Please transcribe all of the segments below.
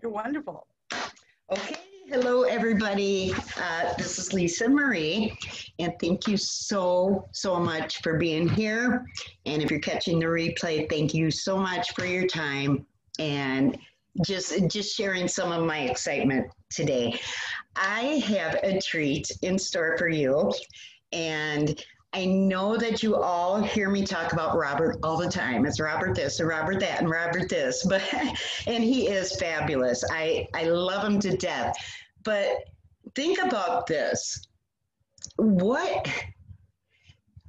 You're wonderful. Okay, hello everybody. This is Lisa Marie, and thank you so much for being here. And if you're catching the replay, thank you so much for your time and just sharing some of my excitement today. I have a treat in store for you, and I know that you all hear me talk about Robert all the time. It's Robert this and Robert that and Robert this, but and he is fabulous. I love him to death. But think about this. What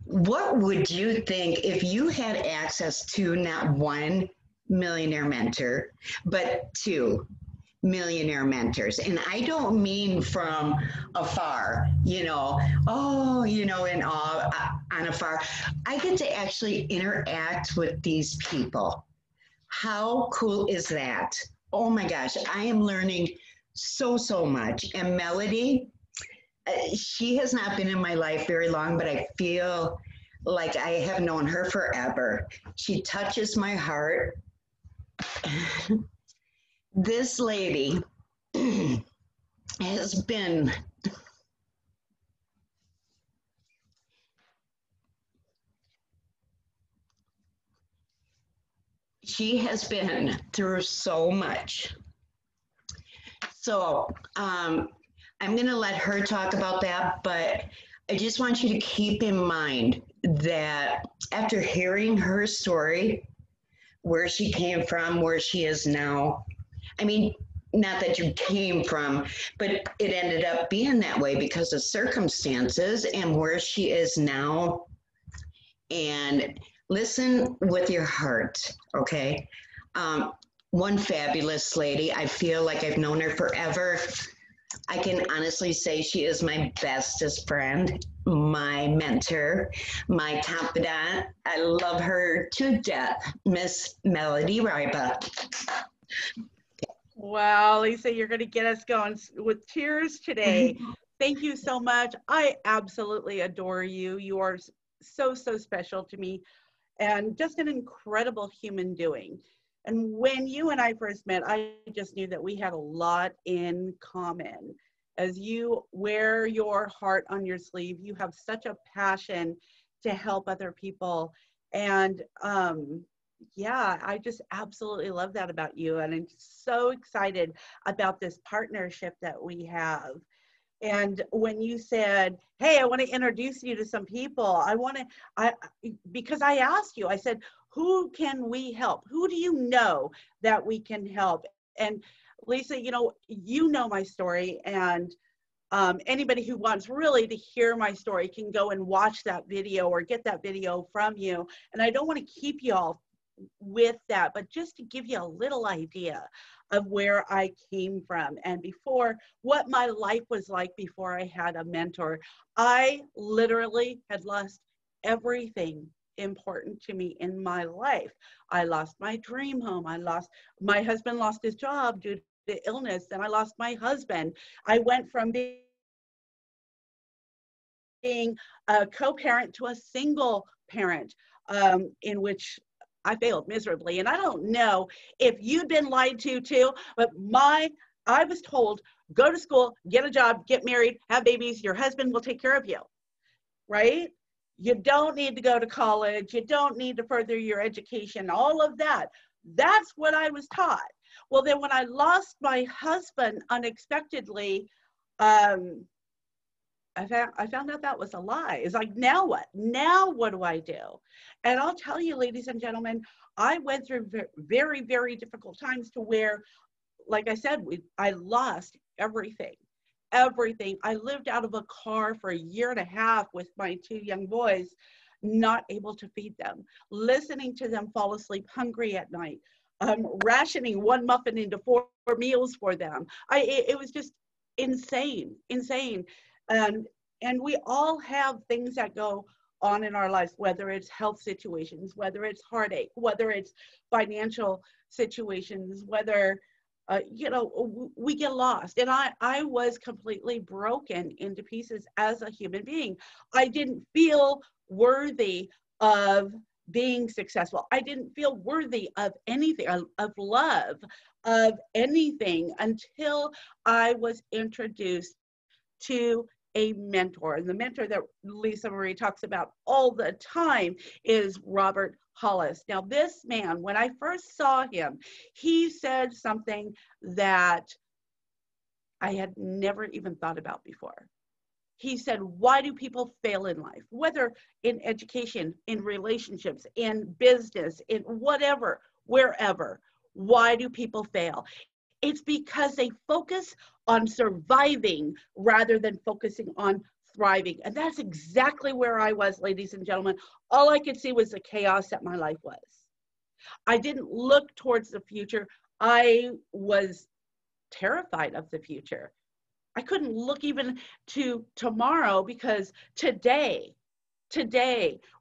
what would you think if you had access to not one millionaire mentor, but two millionaire mentors? And I don't mean from afar, and all on afar. I get to actually interact with these people. How cool is that? Oh my gosh, I am learning so much. And Meladee, she has not been in my life very long, but I feel like I have known her forever. She touches my heart. This lady has been through so much. So I'm going to let her talk about that, but I just want you to keep in mind that after hearing her story, where she came from, where she is now, I mean, not that you came from, but it ended up being that way because of circumstances and where she is now. And listen with your heart, okay? One fabulous lady. I feel like I've known her forever. I can honestly say she is my bestest friend, my mentor, my confidant. I love her to death, Miss Meladee Riba. Wow, Lisa, you're going to get us going with tears today. Thank you so much. I absolutely adore you. You are so special to me and just an incredible human doing. And when you and I first met, I just knew that we had a lot in common. As you wear your heart on your sleeve, you have such a passion to help other people. And yeah, I just absolutely love that about you. And I'm so excited about this partnership that we have. And when you said, hey, I want to introduce you to some people, because I asked you, I said, who can we help? Who do you know that we can help? And Lisa, you know my story, and anybody who wants really to hear my story can go and watch that video or get that video from you. And I don't want to keep you all with that, but just to give you a little idea of where I came from and what my life was like before I had a mentor. I literally had lost everything important to me in my life. I lost my dream home. My husband lost his job due to illness, and I lost my husband. I went from being a co-parent to a single parent, in which I failed miserably. And I don't know if you'd been lied to too, but I was told, go to school, get a job, get married, have babies, your husband will take care of you, right? You don't need to go to college. You don't need to further your education, all of that. That's what I was taught. Well, then when I lost my husband unexpectedly, I found out that was a lie. It's like, now what? Now what do I do? And I'll tell you, ladies and gentlemen, I went through very difficult times to where, like I said, I lost everything. I lived out of a car for 1.5 years with my 2 young boys, not able to feed them, listening to them fall asleep hungry at night, rationing 1 muffin into 4 meals for them. It was just insane. And we all have things that go on in our lives, whether it's health situations, whether it's heartache, whether it's financial situations, whether, we get lost. And I was completely broken into pieces as a human being. I didn't feel worthy of being successful. I didn't feel worthy of anything, of love, of anything, until I was introduced to a mentor. And the mentor that LisaMarie talks about all the time is Robert Hollis. Now, this man, when I first saw him, he said something that I had never even thought about before. He said, why do people fail in life? Whether in education, in relationships, in business, in whatever, wherever, why do people fail? It's because they focus on surviving rather than focusing on thriving. And that's exactly where I was, ladies and gentlemen. All I could see was the chaos that my life was. I didn't look towards the future. I was terrified of the future. I couldn't look even to tomorrow because today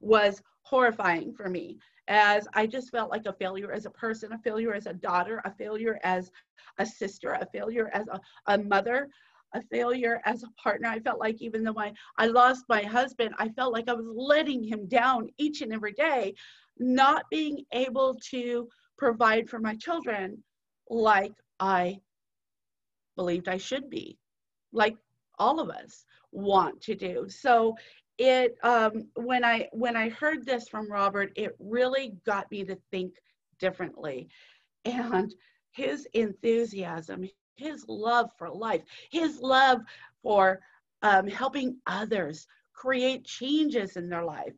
was horrifying for me, as I just felt like a failure as a person, a failure as a daughter, a failure as a sister, a failure as a mother, a failure as a partner. I felt like even though I lost my husband, I felt like I was letting him down each and every day, not being able to provide for my children like I believed I should be, like all of us want to do. So it when I heard this from Robert, it really got me to think differently. And his enthusiasm, his love for life, his love for helping others create changes in their life,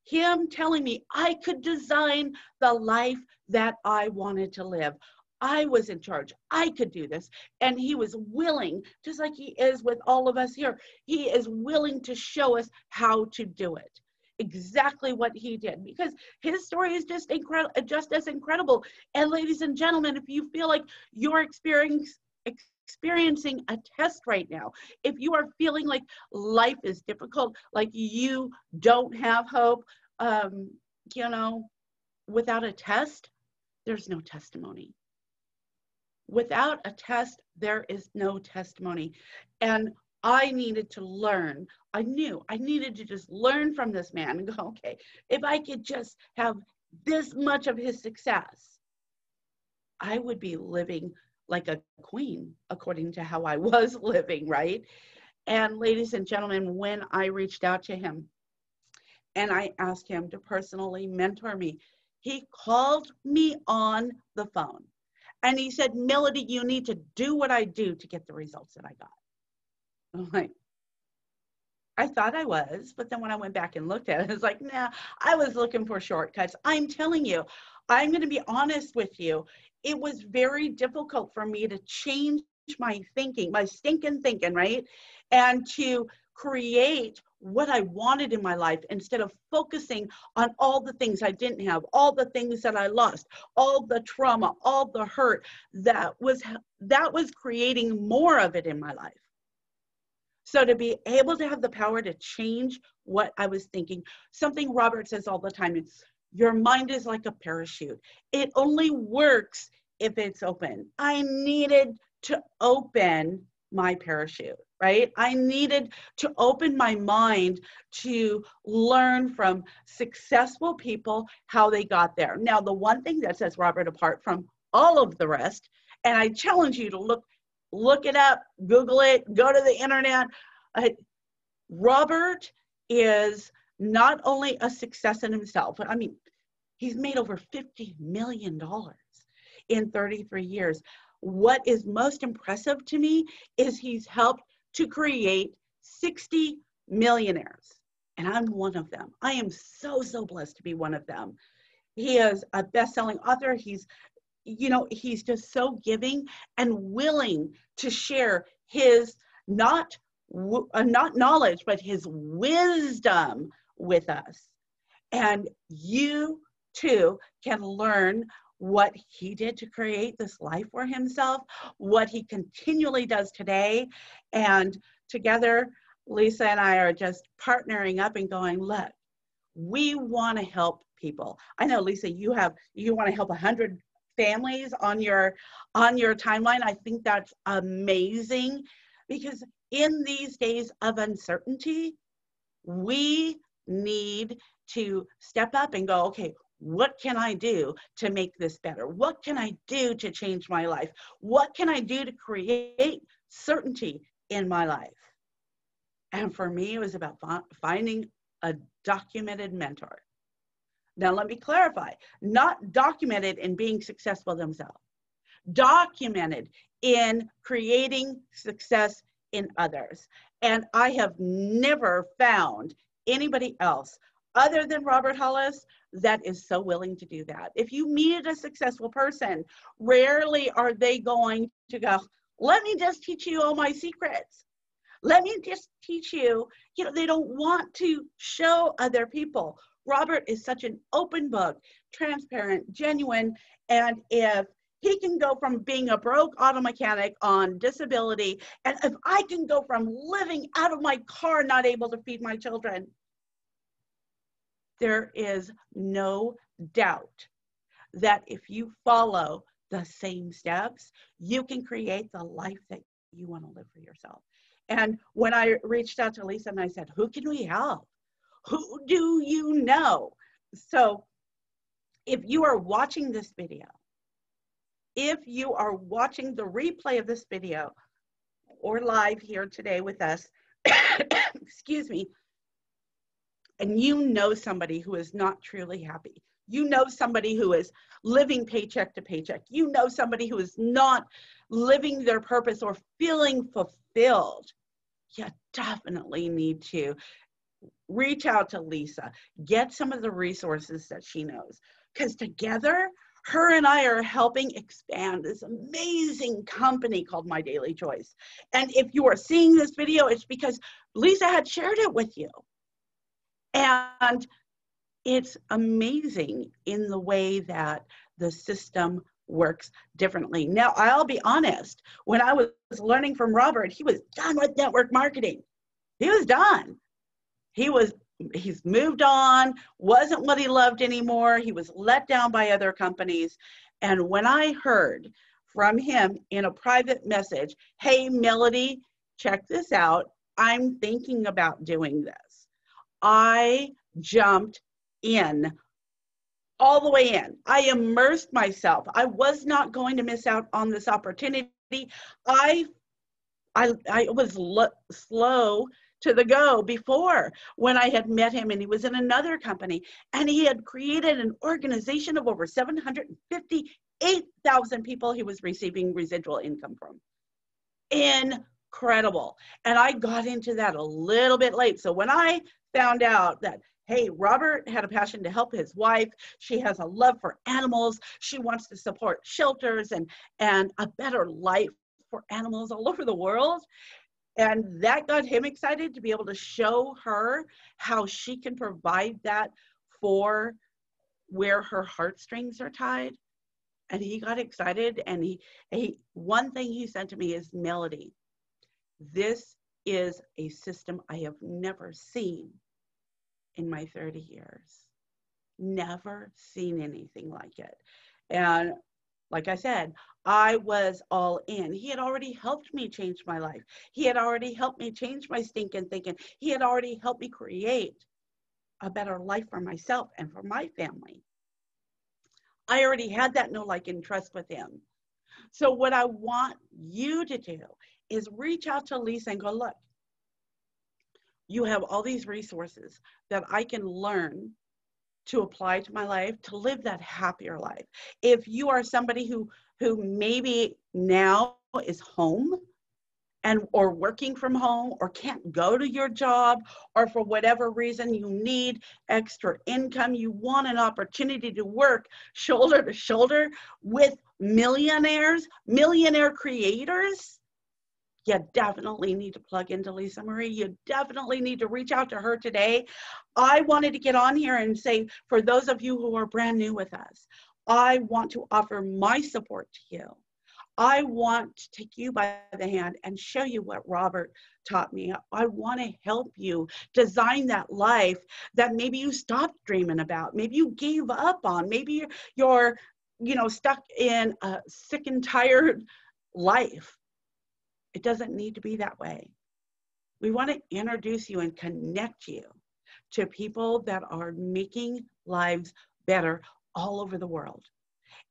him telling me I could design the life that I wanted to live. I was in charge. I could do this. And he was willing, just like he is with all of us here, he is willing to show us how to do it. Exactly what he did, because his story is just incredible, just as incredible. And ladies and gentlemen, if you feel like you're experiencing a test right now, if you are feeling like life is difficult, like you don't have hope, you know, without a test, there's no testimony. Without a test, there is no testimony. And I needed to learn. I knew I needed to just learn from this man and go, okay, if I could just have this much of his success, I would be living like a queen, according to how I was living, right? And ladies and gentlemen, when I reached out to him and I asked him to personally mentor me, he called me on the phone. And he said, Meladee, you need to do what I do to get the results that I got. I'm like, I thought I was, but then when I went back and looked at it, it's like, nah, I was looking for shortcuts. I'm telling you, I'm going to be honest with you. It was very difficult for me to change my thinking, my stinking thinking, right? And to create what I wanted in my life instead of focusing on all the things I didn't have, all the things that I lost, all the trauma, all the hurt that was creating more of it in my life. So to be able to have the power to change what I was thinking, something Robert says all the time, it's your mind is like a parachute. It only works if it's open. I needed to open my parachute, right? I needed to open my mind to learn from successful people how they got there. Now, the one thing that sets Robert apart from all of the rest, and I challenge you to look it up, Google it, go to the internet. Robert is not only a success in himself, I mean, he's made over $50 million in 33 years. What is most impressive to me is he's helped to create 60 millionaires. And I'm one of them. I am so, so blessed to be one of them. He is a best-selling author. He's just so giving and willing to share his not knowledge, but his wisdom with us. And you too can learn what he did to create this life for himself, what he continually does today. And together, Lisa and I are just partnering up and going, look, we want to help people. I know, Lisa, you want to help 100 families on your timeline. I think that's amazing, because in these days of uncertainty, we need to step up and go, okay, what can I do to make this better? What can I do to change my life? What can I do to create certainty in my life? And for me, it was about finding a documented mentor. Now, let me clarify, not documented in being successful themselves, documented in creating success in others. And I have never found anybody else other than Robert Hollis that is so willing to do that. If you meet a successful person, rarely are they going to go, let me just teach you all my secrets. Let me just teach you, they don't want to show other people. Robert is such an open book, transparent, genuine, and if he can go from being a broke auto mechanic on disability, and if I can go from living out of my car, not able to feed my children, there is no doubt that if you follow the same steps, you can create the life that you want to live for yourself. And when I reached out to Lisa and I said, who can we help? Who do you know? So if you are watching this video, if you are watching the replay of this video or live here today with us, excuse me, and you know somebody who is not truly happy, you know somebody who is living paycheck to paycheck, you know somebody who is not living their purpose or feeling fulfilled, you definitely need to reach out to Lisa, get some of the resources that she knows, because together, her and I are helping expand this amazing company called My Daily Choice. And if you are seeing this video, it's because Lisa had shared it with you. And it's amazing in the way that the system works differently. Now, I'll be honest, when I was learning from Robert, he was done with network marketing. He was done. He's moved on, wasn't what he loved anymore. He was let down by other companies. And when I heard from him in a private message, hey, Meladee, check this out. I'm thinking about doing this. I jumped in, all the way in. I immersed myself. I was not going to miss out on this opportunity. I was slow to the go before when I had met him, and he was in another company, and he had created an organization of over 758,000 people he was receiving residual income from. Incredible. And I got into that a little bit late. So when I found out that, hey, Robert had a passion to help his wife, she has a love for animals, she wants to support shelters and a better life for animals all over the world. And that got him excited to be able to show her how she can provide that for where her heartstrings are tied. And he got excited, and he one thing he said to me is, Meladee, this is a system I have never seen in my 30 years. Never seen anything like it. And like I said, I was all in. He had already helped me change my life. He had already helped me change my stinking thinking. He had already helped me create a better life for myself and for my family. I already had that know, like, and trust with him. So what I want you to do is reach out to Lisa and go, look, you have all these resources that I can learn to apply to my life, to live that happier life. If you are somebody who maybe now is home or working from home or can't go to your job, or for whatever reason you need extra income, you want an opportunity to work shoulder to shoulder with millionaire creators, you definitely need to plug into LisaMaries. You definitely need to reach out to her today. I wanted to get on here and say, for those of you who are brand new with us, I want to offer my support to you. I want to take you by the hand and show you what Robert taught me. I want to help you design that life that maybe you stopped dreaming about, maybe you gave up on, maybe you're stuck in a sick and tired life. It doesn't need to be that way. We want to introduce you and connect you to people that are making lives better all over the world.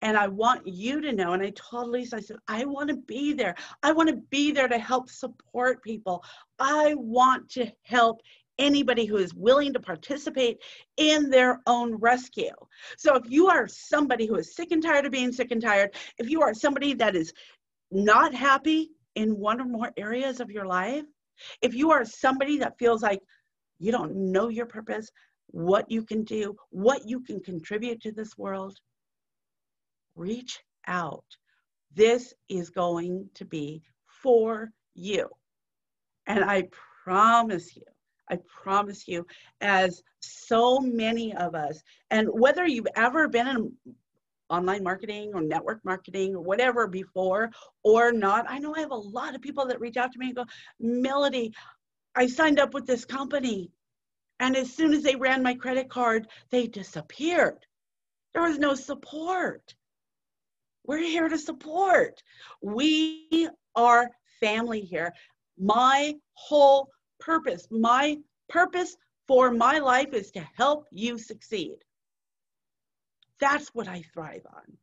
And I want you to know, and I told Lisa, I said, I want to be there. I want to be there to help support people. I want to help anybody who is willing to participate in their own rescue. So if you are somebody who is sick and tired of being sick and tired, if you are somebody that is not happy in one or more areas of your life, if you are somebody that feels like you don't know your purpose, what you can do, what you can contribute to this world, reach out. This is going to be for you. And I promise you, as so many of us, and whether you've ever been in online marketing or network marketing or whatever before or not, I know I have a lot of people that reach out to me and go, Meladee, I signed up with this company, and as soon as they ran my credit card, they disappeared. There was no support. We're here to support. We are family here. My whole purpose, my purpose for my life is to help you succeed. That's what I thrive on.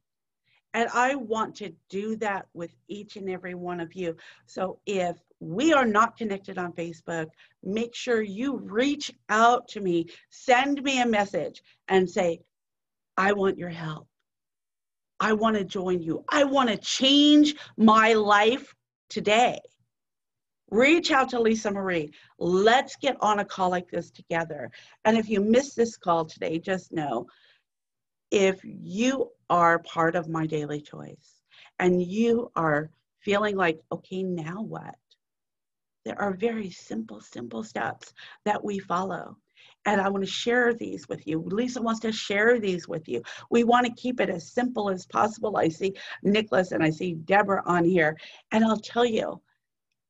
And I want to do that with each and every one of you. So if we are not connected on Facebook, make sure you reach out to me, send me a message and say, I want your help. I want to join you. I want to change my life today. Reach out to LisaMaries. Let's get on a call like this together. And if you missed this call today, just know, if you are part of my daily choice and you are feeling like, okay, now what? There are very simple steps that we follow. And I want to share these with you. Lisa wants to share these with you. We want to keep it as simple as possible. I see Nicholas and I see Deborah on here. And I'll tell you,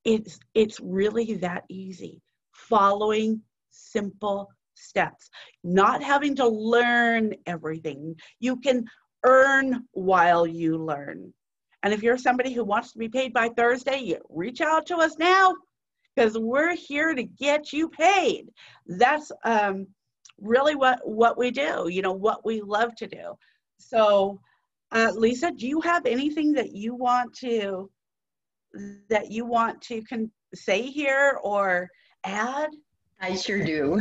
it's really that easy. Following simple steps, not having to learn everything. You can earn while you learn. And if you're somebody who wants to be paid by Thursday, you reach out to us now, because we're here to get you paid. That's really what we do, what we love to do. So Lisa, do you have anything that you want to say here or add? I sure do.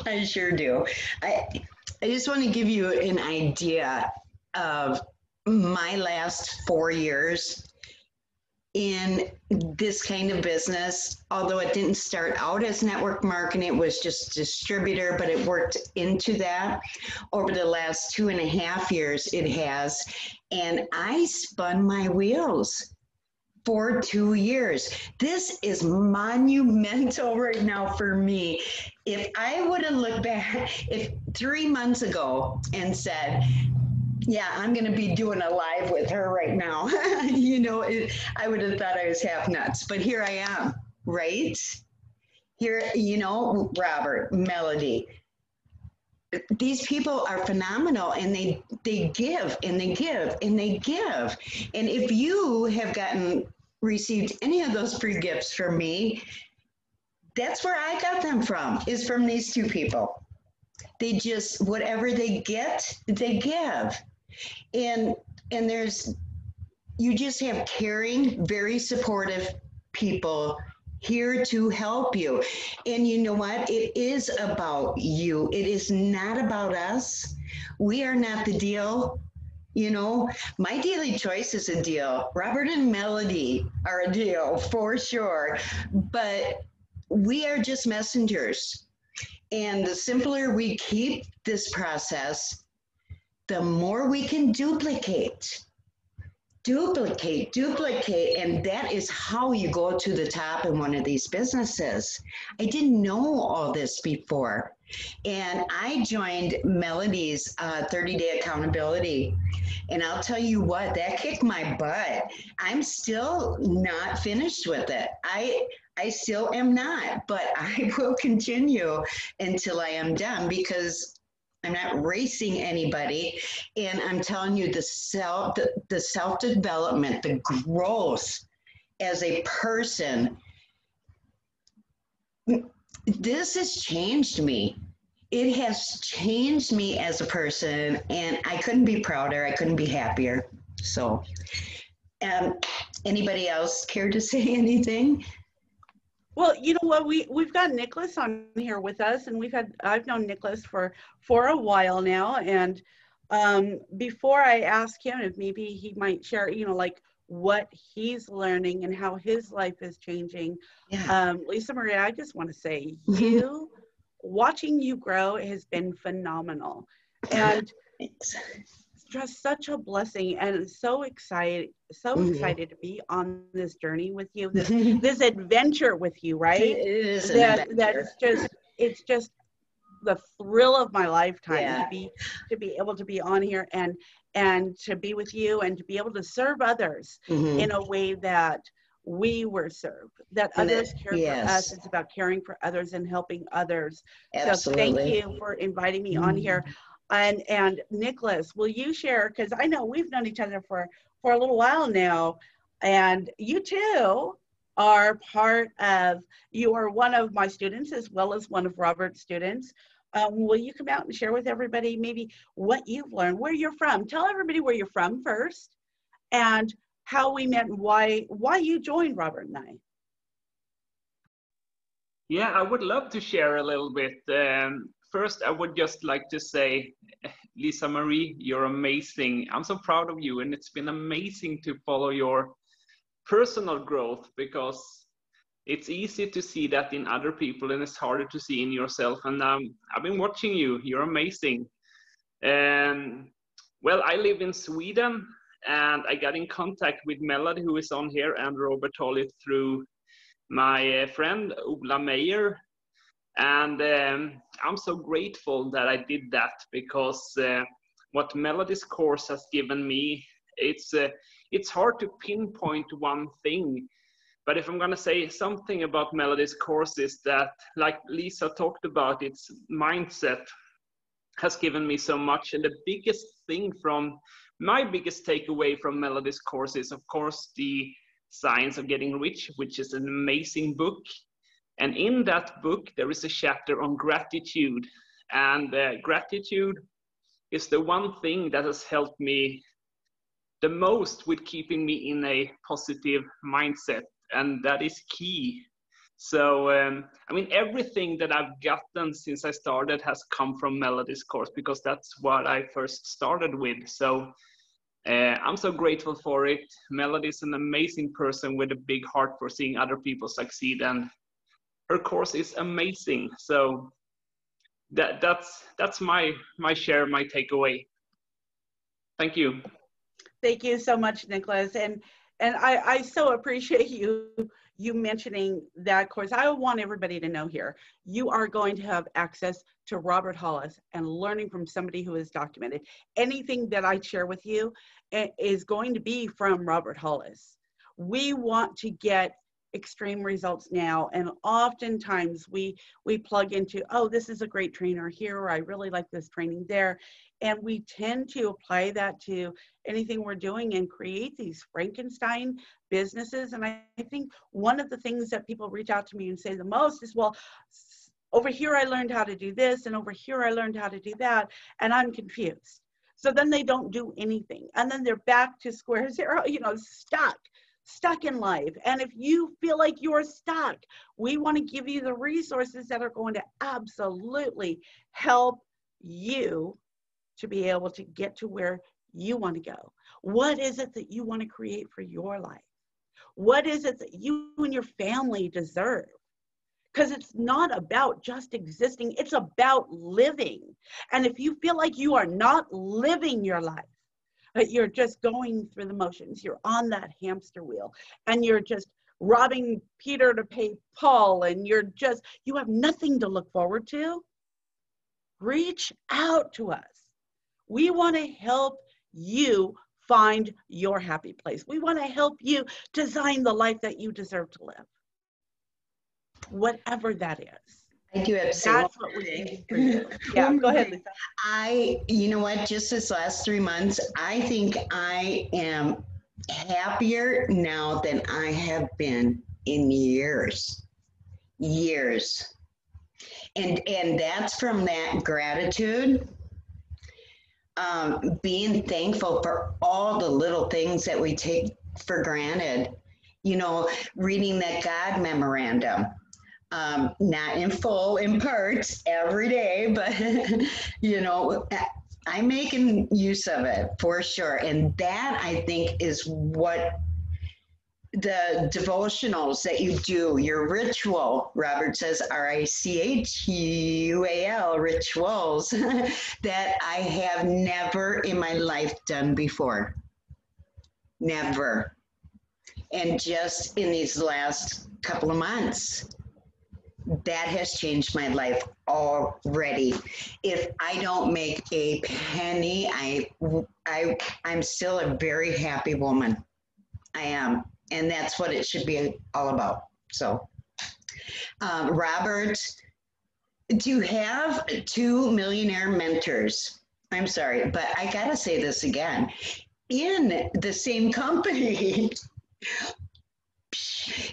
I sure do. I just want to give you an idea of my last 4 years in this kind of business. Although it didn't start out as network marketing, it was just distributor, but it worked into that. Over the last 2.5 years, it has. And I spun my wheels for 2 years. This is monumental right now for me. If I would have looked back, if 3 months ago and said, yeah, I'm going to be doing a live with her right now, I would have thought I was half nuts. But here I am, right? Here, Robert, Meladee. These people are phenomenal, and they give and they give and they give. And if you have received any of those free gifts from me, that's where I got them from, is from these two people. They just, whatever they get, they give. And you just have caring, very supportive people here to help you. And you know what? It is about you. It is not about us. We are not the deal. My daily choice is a deal. Robert and Meladee are a deal for sure. But we are just messengers. And the simpler we keep this process, the more we can duplicate. And that is how you go to the top in one of these businesses. I didn't know all this before. And I joined Meladee's 30-day accountability. And I'll tell you what, that kicked my butt. I'm still not finished with it. I still am not, but I will continue until I am done, because I'm not racing anybody. And I'm telling you, the self-development, the growth as a person, this has changed me. it has changed me as a person, and I couldn't be prouder. I couldn't be happier. So, um, anybody else care to say anything? Well, you know what, we've got Nicholas on here with us, and I've known Nicholas for a while now, and before I ask him if maybe he might share, like what he's learning and how his life is changing, Yeah. Lisa Marie, I just want to say you watching you grow has been phenomenal, and Thanks. just such a blessing, and so excited to be on this journey with you, this adventure with you, right? It is an That's adventure. just, it's just the thrill of my lifetime Yeah. to be able to be on here and to be with you and to be able to serve others in a way that we were served, that And others care for us. yes, It's about caring for others and helping others. So thank absolutely. you for inviting me on here. And Nicholas, will you share, because I know we've known each other for a little while now, and you too are you are one of my students as well as one of Robert's students. Will you come out and share with everybody maybe what you've learned, where you're from? Tell everybody where you're from first, and how we met, and why you joined Robert and I. Yeah, I would love to share a little bit. First, I would just like to say, Lisa Marie, you're amazing. I'm so proud of you, and it's been amazing to follow your personal growth, because it's easy to see that in other people and it's harder to see in yourself. And I've been watching you. You're amazing. Well, I live in Sweden, and I got in contact with Meladee, who is on here, and Robert Holly through my friend Ola Meyer. And I'm so grateful that I did that, because what Melodee's course has given me, it's hard to pinpoint one thing. But if I'm going to say something about Melodee's course, is that, like Lisa talked about, its mindset has given me so much. And the biggest thing my biggest takeaway from Melodee's course is, of course, the Science of Getting Rich, which is an amazing book. And in that book, there is a chapter on gratitude. And gratitude is the one thing that has helped me the most with keeping me in a positive mindset. And that is key. So, I mean, everything that I've gotten since I started has come from Melodee's course, because that's what I first started with. So I'm so grateful for it. Meladee is an amazing person with a big heart for seeing other people succeed, and her course is amazing. So that's my share, my takeaway. Thank you. Thank you so much, Nicholas. And I so appreciate you mentioning that course. I want everybody to know here, you are going to have access to Robert Hollis and learning from somebody who is documented. Anything that I share with you is going to be from Robert Hollis. We want to get extreme results now, and oftentimes we plug into, oh, this is a great trainer here, or I really like this training there, and we tend to apply that to anything we're doing and create these Frankenstein businesses. And I think one of the things that people reach out to me and say the most is, well, over here I learned how to do this, and over here I learned how to do that, and I'm confused. So then they don't do anything, and then they're back to square zero, stuck in life. And if you feel like you're stuck, we want to give you the resources that are going to absolutely help you to be able to get to where you want to go. What is it that you want to create for your life? What is it that you and your family deserve? Because it's not about just existing, it's about living. And if you feel like you are not living your life, but you're just going through the motions, you're on that hamster wheel, and you're just robbing Peter to pay Paul, and you have nothing to look forward to, reach out to us. We want to help you find your happy place. We want to help you design the life that you deserve to live, whatever that is. I do have That's what we can do for you. Yeah, go ahead, Lisa. You know what, just this last 3 months, I think I am happier now than I have been in years. And that's from that gratitude, being thankful for all the little things that we take for granted. You know, reading that God memorandum, not in full, in parts every day, but you know, I'm making use of it for sure. And that I think is what the devotionals that you do, your ritual, Robert says RICHUAL, rituals, that I have never in my life done before. Never. And just in these last couple of months, that has changed my life already. If I don't make a penny, I'm still a very happy woman. I am. And that's what it should be all about. So, Robert, do you have 2 millionaire mentors? I'm sorry, but I got to say this again. In the same company,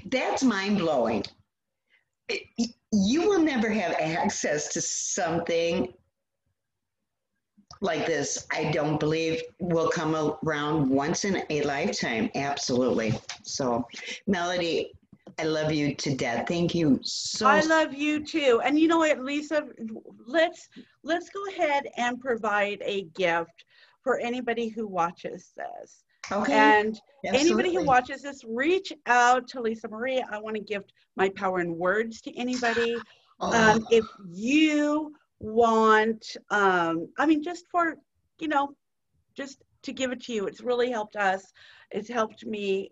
that's mind blowing. You will never have access to something like this. I don't believe will come around once in a lifetime. Absolutely. So, Meladee, I love you to death. Thank you so I love you too. And you know what, Lisa, let's go ahead and provide a gift for anybody who watches this. Okay. And Absolutely. anybody who watches this, reach out to LisaMaries. I want to gift my power in words to anybody. If you want, I mean, just for, you know, just to give it to you. It's really helped us. It's helped me.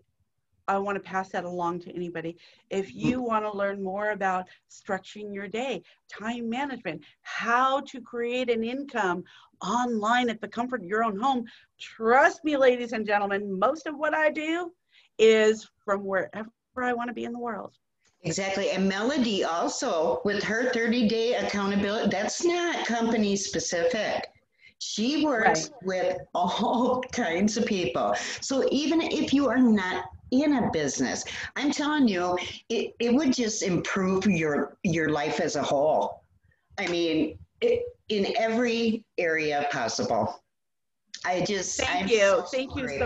I want to pass that along to anybody. If you want to learn more about structuring your day, time management, how to create an income online at the comfort of your own home, trust me, ladies and gentlemen, most of what I do is from wherever I want to be in the world. Exactly. And Meladee also, with her 30-day accountability, that's not company specific. She works with all kinds of people. So even if you are not in a business, I'm telling you, it would just improve your life as a whole. I mean, in every area possible. Thank you so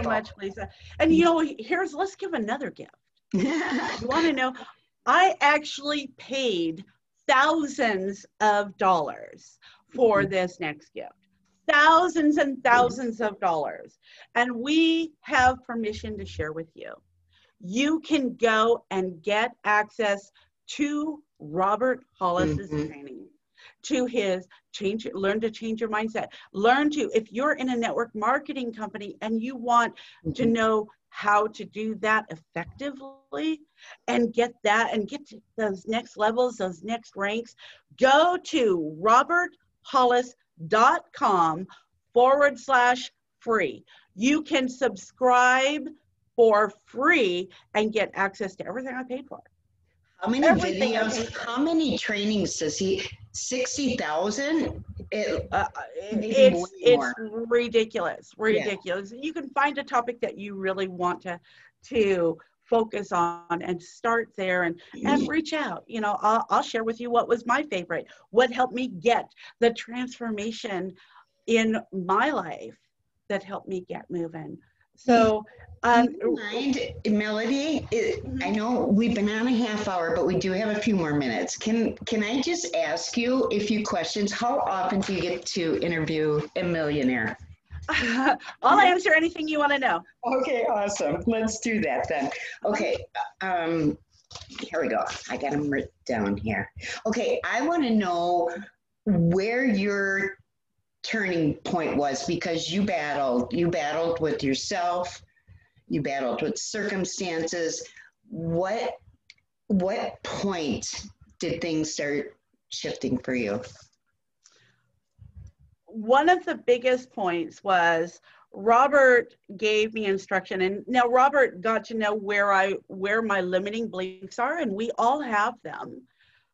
much, Lisa. And you know, let's give another gift. You want to know, I actually paid thousands of dollars for this next gift. Thousands and thousands of dollars. And we have permission to share with you. You can go and get access to Robert Hollis's training, to his learn to change your mindset. If you're in a network marketing company and you want to know how to do that effectively and get to those next levels, those next ranks, go to roberthollis.com/free. You can subscribe for free and get access to everything I paid for. How many videos, how many trainings does he, 60,000? It's ridiculous. Yeah. You can find a topic that you really want to focus on and start there and reach out. You know, I'll share with you what was my favorite, what helped me get the transformation in my life that helped me get moving. So, do you mind, Meladee? I know we've been on a half hour, but we do have a few more minutes. Can I just ask you a few questions? How often do you get to interview a millionaire? I'll answer anything you want to know. Okay, awesome. Let's do that then. Okay, here we go. I got them written down here. Okay, I want to know where your turning point was, because you battled with yourself, you battled with circumstances. What point did things start shifting for you? One of the biggest points was Robert gave me instruction, and now Robert got to know where my limiting beliefs are, and we all have them.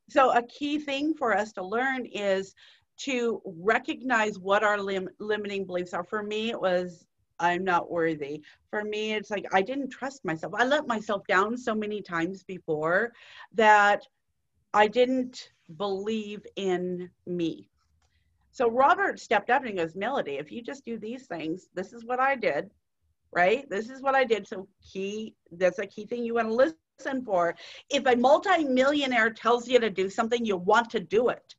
So a key thing for us to learn is to recognize what our limiting beliefs are. For me, it was, I'm not worthy. For me, it's like, I didn't trust myself. I let myself down so many times before that I didn't believe in me. So Robert stepped up and he goes, Meladee, if you just do these things, this is what I did, right? This is what I did. So that's a key thing you want to listen for. If a multimillionaire tells you to do something, you want to do it.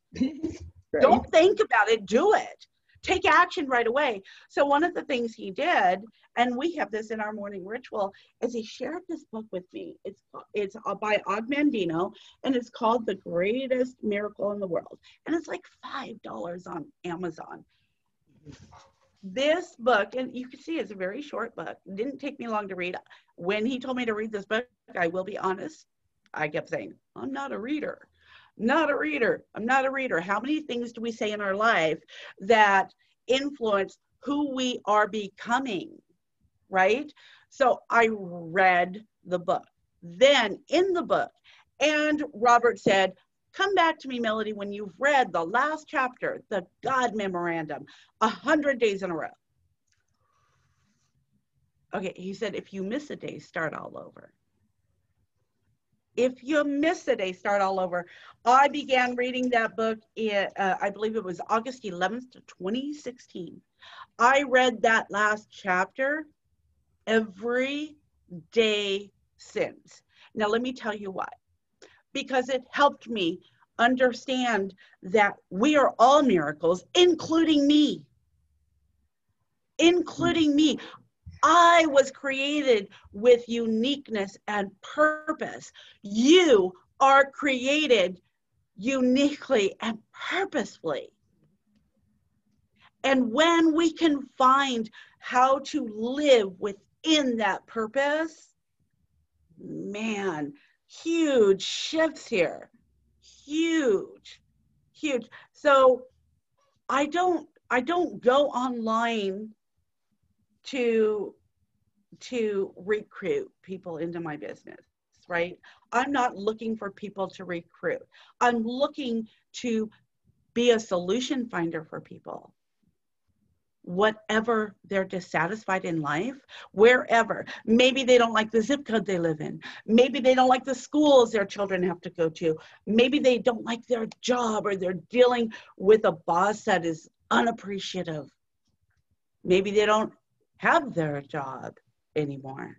Right. Don't think about it, do it. Take action right away. So one of the things he did, and we have this in our morning ritual, is he shared this book with me. It's by Og Mandino, and it's called The Greatest Miracle in the World. And it's like $5 on Amazon. This book, and you can see it's a very short book. It didn't take me long to read. When he told me to read this book, I will be honest, I kept saying, I'm not a reader. Not a reader. I'm not a reader. How many things do we say in our life that influence who we are becoming, right? So I read the book. Then in the book, and Robert said, come back to me, Meladee, when you've read the last chapter, the God Memorandum, 100 days in a row. Okay, he said, if you miss a day, start all over. If you miss a day, start all over. I began reading that book in, I believe it was August 11th, 2016. I read that last chapter every day since. Now, let me tell you why. Because it helped me understand that we are all miracles, including me. Including me. I was created with uniqueness and purpose. You are created uniquely and purposefully. And when we can find how to live within that purpose, man, huge shifts here. Huge, huge. So I don't go online to recruit people into my business, right? I'm not looking for people to recruit. I'm looking to be a solution finder for people. Whatever they're dissatisfied in life, wherever. Maybe they don't like the zip code they live in. Maybe they don't like the schools their children have to go to. Maybe they don't like their job, or they're dealing with a boss that is unappreciative. Maybe they don't have their job anymore.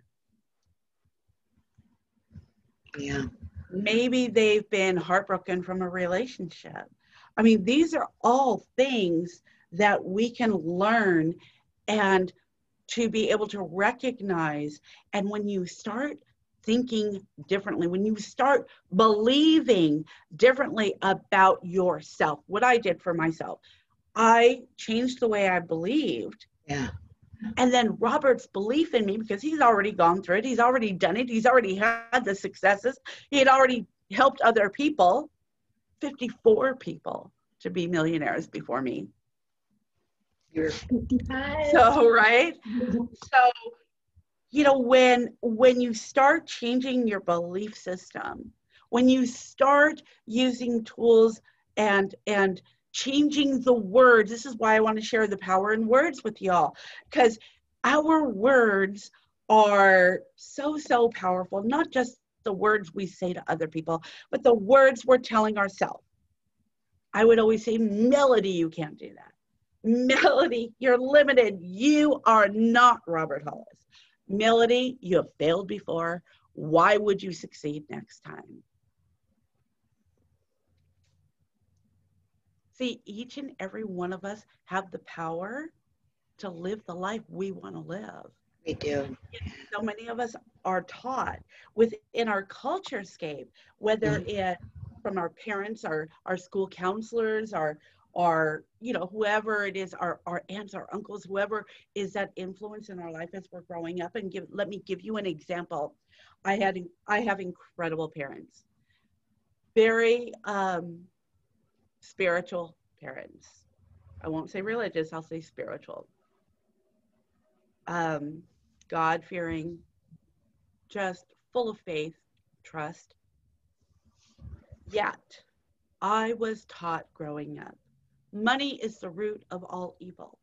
Yeah. Maybe they've been heartbroken from a relationship. I mean, these are all things that we can learn and to be able to recognize. And when you start thinking differently, when you start believing differently about yourself, what I did for myself, I changed the way I believed. Yeah. And then Robert's belief in me, because he's already gone through it, he's already done it, he's already had the successes, he had already helped other people, 54 people to be millionaires before me. You're 55. So, right? So, you know, when you start changing your belief system, when you start using tools and changing the words, this is why I want to share the power in words with y'all, because our words are so powerful, not just the words we say to other people, but the words we're telling ourselves. I would always say, Meladee, you can't do that. Meladee, you're limited. You are not Robert Hollis. Meladee, you have failed before. Why would you succeed next time? See, each and every one of us have the power to live the life we want to live. We do. So many of us are taught within our culture scape, whether it's from our parents, our school counselors, our you know, whoever it is, our aunts, our uncles, whoever is that influence in our life as we're growing up. And let me give you an example. I have incredible parents, very spiritual parents. I won't say religious, I'll say spiritual. God-fearing, just full of faith, trust. Yet, I was taught growing up, money is the root of all evil.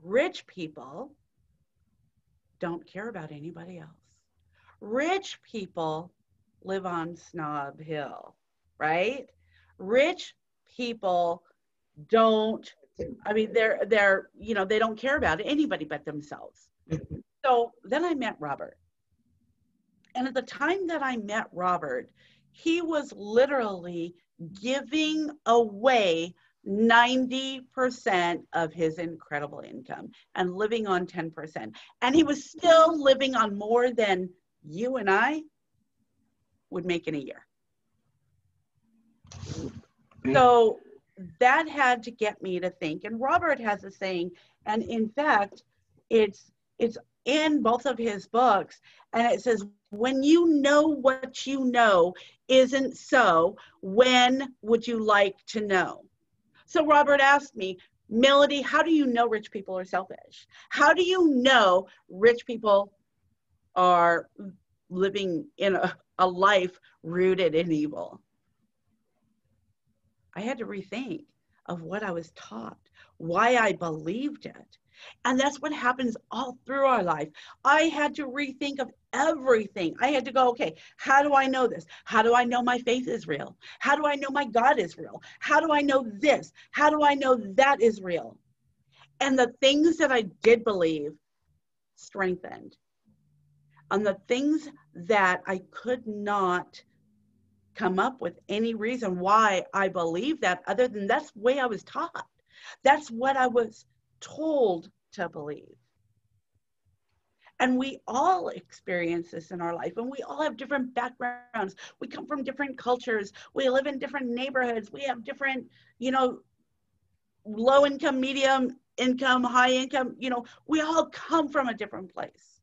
Rich people don't care about anybody else. Rich people live on Snob Hill, right? Rich people don't, I mean, they're, you know, they don't care about anybody but themselves. So then I met Robert. And at the time that I met Robert, he was literally giving away 90% of his incredible income and living on 10%. And he was still living on more than you and I would make in a year. So that had to get me to think. And Robert has a saying, and in fact, it's in both of his books, and it says, when you know what you know isn't so, when would you like to know? So Robert asked me, Meladee, how do you know rich people are selfish? How do you know rich people are living in a life rooted in evil? I had to rethink of what I was taught, why I believed it. And that's what happens all through our life. I had to rethink of everything. I had to go, okay, how do I know this? How do I know my faith is real? How do I know my God is real? How do I know this? How do I know that is real? And the things that I did believe strengthened. And the things that I could not come up with any reason why I believe that, other than that's the way I was taught. That's what I was told to believe. And we all experience this in our life, and we all have different backgrounds. We come from different cultures. We live in different neighborhoods. We have different, you know, low income, medium income, high income, you know, we all come from a different place.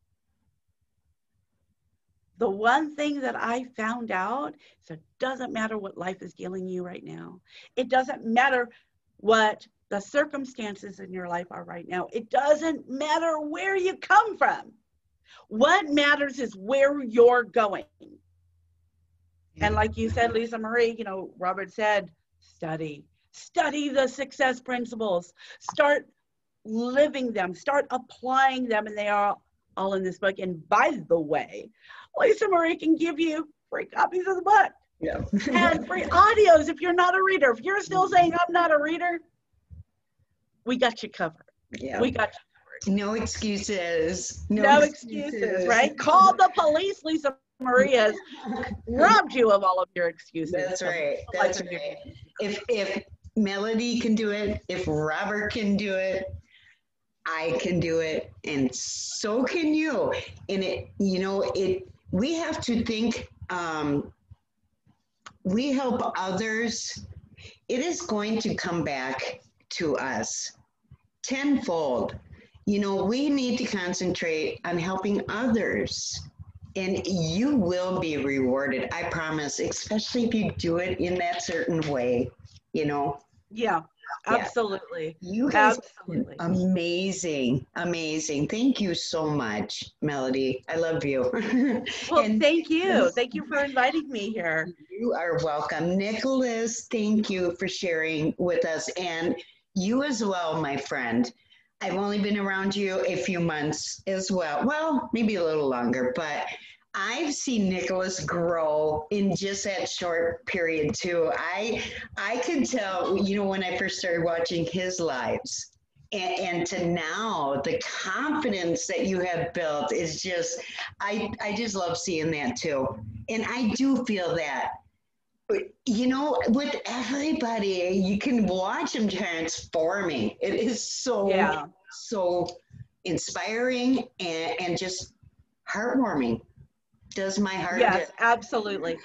The one thing that I found out is it doesn't matter what life is dealing you right now. It doesn't matter what the circumstances in your life are right now. It doesn't matter where you come from. What matters is where you're going. And like you said, LisaMaries, you know, Robert said, study the success principles, start living them, start applying them, and they are all in this book. And by the way, LisaMaries can give you free copies of the book. Yeah. And free audios if you're not a reader. If you're still saying I'm not a reader, we got you covered. Yeah. We got you covered. No excuses. No excuses, right? Call the police. LisaMaries has robbed you of all of your excuses. That's right. That's right. If Meladee can do it, if Robert can do it, I can do it, and so can you. And it, you know, we have to think, we help others, it is going to come back to us tenfold. You know, we need to concentrate on helping others, and you will be rewarded, I promise, especially if you do it in that certain way, you know. Yeah. Absolutely. You guys absolutely amazing. Thank you so much, Meladee. I love you. Well, and thank you for inviting me here. You are welcome. Nicholas, thank you for sharing with us, and you as well, my friend. I've only been around you a few months as well, maybe a little longer, but I've seen Nicholas grow in just that short period too. I could tell, you know, when I first started watching his lives, and to now, the confidence that you have built is just, I just love seeing that too. And I do feel that, you know, with everybody, you can watch them transforming. It is so, so inspiring and just heartwarming. Does my heart. Yes, absolutely.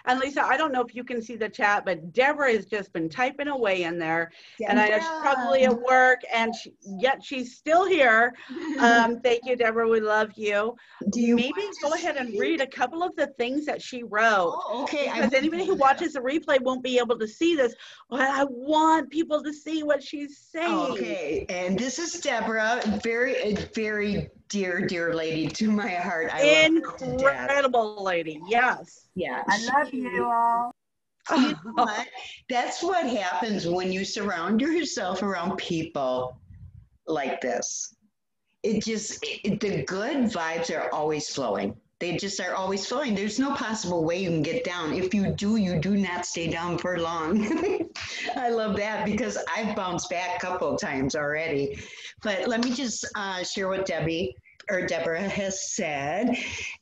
And Lisa, I don't know if you can see the chat, but Deborah has just been typing away in there, and I know she's probably at work, and yet she's still here. Thank you, Deborah. We love you. Maybe go ahead and read a couple of the things that she wrote. Oh, okay. Because anybody who watches the replay won't be able to see this. But I want people to see what she's saying. Okay, and this is Deborah, very dear lady to my heart. Incredible lady, yes. Yeah. I love you all. You know what? That's what happens when you surround yourself around people like this. The good vibes are always flowing. They just are always flowing. There's no possible way you can get down. If you do not stay down for long. I love that because I've bounced back a couple of times already. But let me just share what Deborah has said.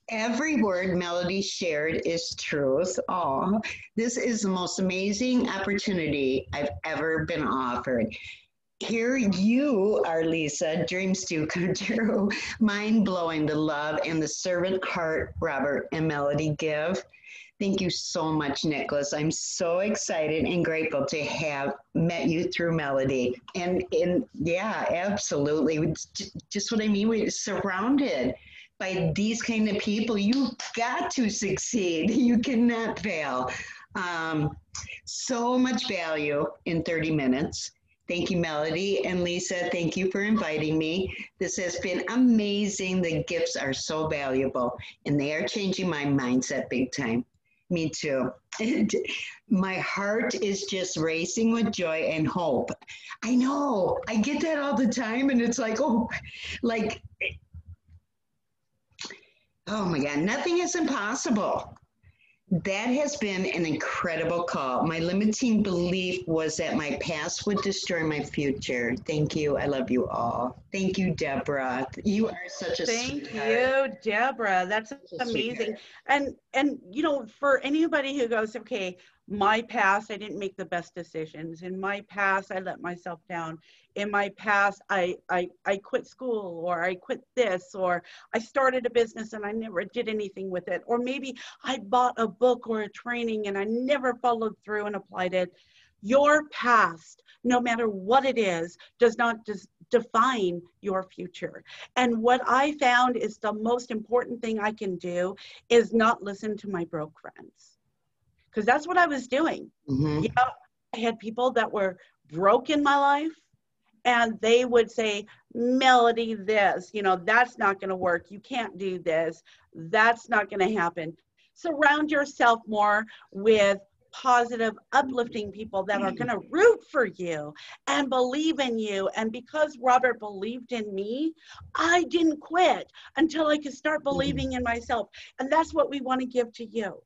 Every word Meladee shared is truth. Oh, this is the most amazing opportunity I've ever been offered. Here you are, Lisa. Dreams do come true. Mind blowing the love and the servant heart Robert and Meladee give. Thank you so much, Nicholas. I'm so excited and grateful to have met you through Meladee. And yeah, absolutely. It's just what I mean. We're surrounded by these kind of people. You got to succeed. You cannot fail. So much value in 30 minutes. Thank you, Meladee. And Lisa, thank you for inviting me. This has been amazing. The gifts are so valuable, and they are changing my mindset big time. Me too. And my heart is just racing with joy and hope. I know. I get that all the time, and it's like, oh my God, nothing is impossible. That has been an incredible call. My limiting belief was that my past would destroy my future. Thank you. I love you all. Thank you, Deborah. You are such a Thank sweetheart. you, Deborah. That's amazing. And you know, for anybody who goes, okay, my past, I didn't make the best decisions. In my past, I let myself down. In my past, I quit school, or I quit this, or I started a business and I never did anything with it. Or maybe I bought a book or a training and I never followed through and applied it. Your past, no matter what it is, does not define your future. And what I found is the most important thing I can do is not listen to my broke friends. Because that's what I was doing. Mm-hmm. You know, I had people that were broke in my life, and they would say, Meladee, this, you know, that's not going to work. You can't do this. That's not going to happen. Surround yourself more with positive, uplifting people that are going to root for you and believe in you. And because Robert believed in me, I didn't quit until I could start believing in myself. And that's what we want to give to you.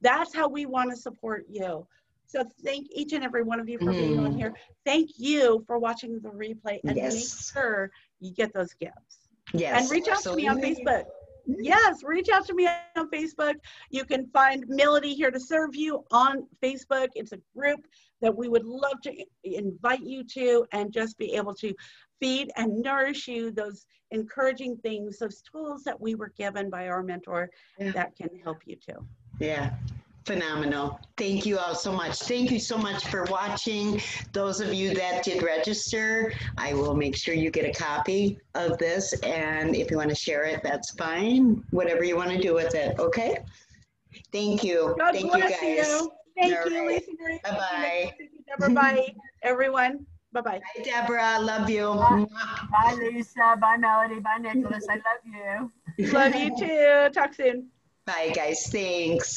That's how we want to support you. So thank each and every one of you for being on here. Thank you for watching the replay, and make sure you get those gifts. Yes. And reach out to me on Facebook. Yes, reach out to me on Facebook. You can find Meladee Here to Serve You on Facebook. It's a group that we would love to invite you to, and just be able to feed and nourish you those encouraging things, those tools that we were given by our mentor that can help you too. Yeah. Phenomenal. Thank you all so much. Thank you so much for watching. Those of you that did register, I will make sure you get a copy of this. And if you want to share it, that's fine. Whatever you want to do with it. Okay. Thank you. God Thank bless you guys. you. Thank all you, right. LisaMaries. Bye-bye. Deborah. Bye, everyone. Bye-bye. Bye, Deborah. Love you. Bye, Lisa. Bye, Meladee. Bye, Nicholas. I love you. Love you too. Talk soon. Bye, guys. Thanks.